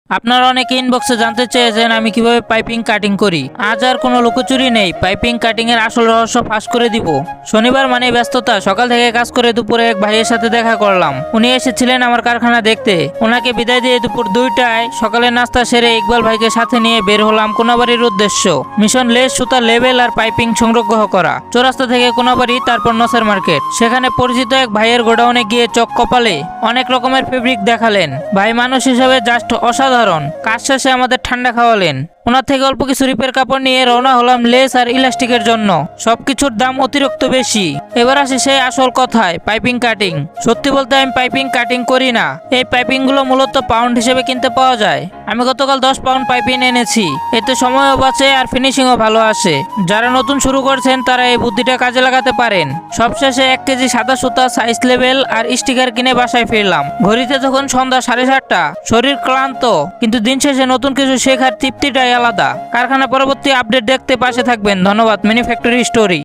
আপনারা অনেকে ইনবক্সে জানতে চেয়েছেন আমি কিভাবে পাইপিং কাটিং করি। আজ আর কোনো লুকোচুরি নেই, পাইপিং কাটিং এর আসল রহস্য ফাঁস করে দিব। শনিবার মানে ব্যস্ততা, সকাল থেকে কাজ করে দুপুরে এক ভাইয়ের সাথে দেখা করলাম। উনি এসেছিলেন আমার কারখানা দেখতে। ওনাকে বিদায় দিয়ে দুপুর 2টায় সকালের নাস্তা সেরে ইকবাল ভাইকে সাথে নিয়ে বের হলাম কোনাবাড়ির উদ্দেশ্য। মিশন লেস, সুতা, লেবেল আর পাইপিং সংগ্রহ করা। চৌরাস্তা থেকে কোনাবাড়ি, তারপর নসের মার্কেট। সেখানে পরিচিত এক ভাইয়ের গোডাউনে গিয়ে চোখ কপালে অনেক রকমের ফেব্রিক দেখালেন। ভাই মানুষ হিসেবে জাস্ট অসাধারণ। কাজ শেষে আমাদের ঠান্ডা খাওয়ালেন। ওনার থেকে অল্প কিছু রিপের কাপড় নিয়ে রওনা হলাম লেস আর ইলাস্টিকের জন্য। সবকিছুর দাম অতিরিক্ত বেশি। এবার আসি সেই আসল কথায়, পাইপিং কাটিং। সত্যি বলতে আমি পাইপিং কাটিং করি না। এই পাইপিং গুলো মূলত পাউন্ড হিসেবে কিনতে পাওয়া যায়। আমি গতকাল 10 পাউন্ড পাইপিং এনেছি। এতে সময়ও বাঁচে আর ফিনিশিংও ভালো আসে। যারা নতুন শুরু করছেন তারা এই বুদ্ধিটা কাজে লাগাতে পারেন। সবশেষে 1 কেজি সাদা সুতা, সাইজ লেবেল আর স্টিকার কিনে বাসায় ফিরলাম। ঘড়িতে তখন সন্ধ্যা 7:30। শরীর ক্লান্ত, কিন্তু দিন শেষে নতুন কিছু শেখার তৃপ্তিটাই আলাদা। কারখানা পরবর্তী আপডেট দেখতে পাশে থাকবেন। ধন্যবাদ। ম্যানুফ্যাক্টরি স্টোরি।